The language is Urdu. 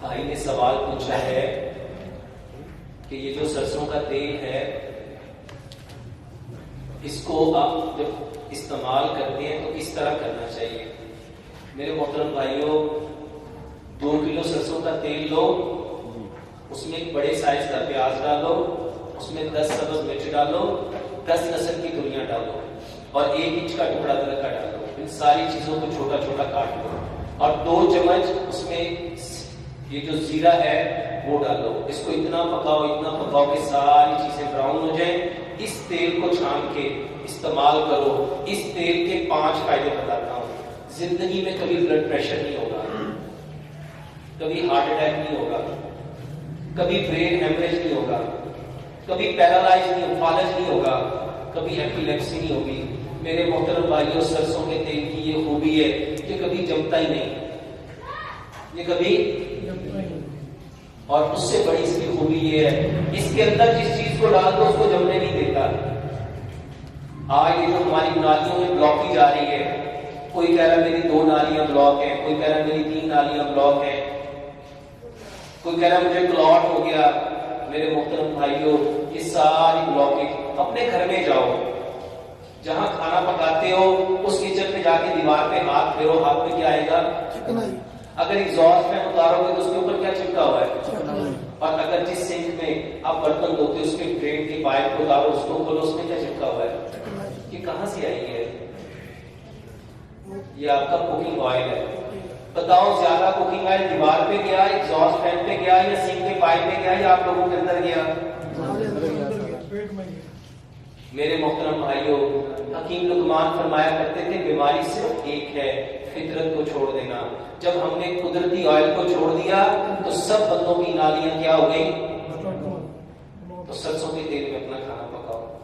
بھائی نے سوال پوچھا ہے کہ یہ جو سرسوں کا تیل ہے اس کو آپ جب استعمال کرتے ہیں تو کس طرح کرنا چاہیے؟ میرے محترم بھائیوں، 2 کلو سرسوں کا تیل لو، اس میں ایک بڑے سائز کا پیاز ڈالو، اس میں 10 سبز مرچ ڈالو، 10 لہسن کی دھنیاں ڈالو اور 1 انچ کا ٹکڑا ادرک کا ڈالو۔ ان ساری چیزوں کو چھوٹا چھوٹا کاٹ لو اور 2 چمچ اس میں یہ جو زیرہ ہے وہ ڈالو۔ اس کو اتنا پکاؤ کہ ساری چیزیں براؤن ہو جائیں۔ اس تیل کو چھان کے استعمال کرو۔ اس تیل کے 5 فائدے بتاتا ہوں۔ زندگی میں کبھی بلڈ پریشر نہیں ہوگا، کبھی ہارٹ اٹیک نہیں ہوگا، کبھی برین ہیمریج نہیں ہوگا، کبھی پیرالائز نہیں، فالج نہیں ہوگا، کبھی ایپیلیپسی نہیں ہوگی۔ میرے محترم بھائیوں، سرسوں کے تیل کی یہ خوبی ہے کہ کبھی جمتا ہی نہیں، یہ کبھی، اور اس سے بڑی اس کی خوبی یہ ہے اس کے اندر جس چیز کو ڈال دو اس کو جمنے نہیں دیتا۔ آج یہ جو ہماری نالیوں میں بلاکی جا رہی ہے، کوئی کہہ رہا میری 2 نالیاں بلاک ہیں، کوئی کہہ رہا میری 3 نالیاں بلاک ہیں، کوئی کہہ رہا مجھے کلاٹ ہو گیا۔ میرے محترم بھائیوں، یہ ساری بلاکیج، اپنے گھر میں جاؤ، جہاں کھانا پکاتے ہو اس کچن پہ جا کے دیوار پہ ہاتھ پھیرو، ہاتھ میں کیا آئے گا؟ چکنائی۔ اگر ایگزاسٹ فین اتارو گے تو اس کے اوپر کیا چپکا ہوا ہے؟ اور اگر جس سنک میں آپ برتن دھوتے اس کے ڈرین کی پائپ کو اتارو، اس کو کھولو، اس میں کیا چپکا ہوا ہے؟ یہ کہاں سے آئی ہے؟ یہ آپ کا کوکنگ آئل ہے۔ بتاؤ، زیادہ کوکنگ آئل دیوار پہ گیا، ایگزاسٹ فین پہ گیا، یا سنک کے پائپ پہ گیا، یا آپ لوگوں کے اندر گیا؟ میرے محترم بھائیوں، حکیم لقمان فرمایا کرتے تھے بیماری صرف ایک ہے، فطرت کو چھوڑ دینا۔ جب ہم نے قدرتی آئل کو چھوڑ دیا تو سب بندوں کی نالیاں کیا ہو گئی؟ تو سرسوں کے تیل میں اپنا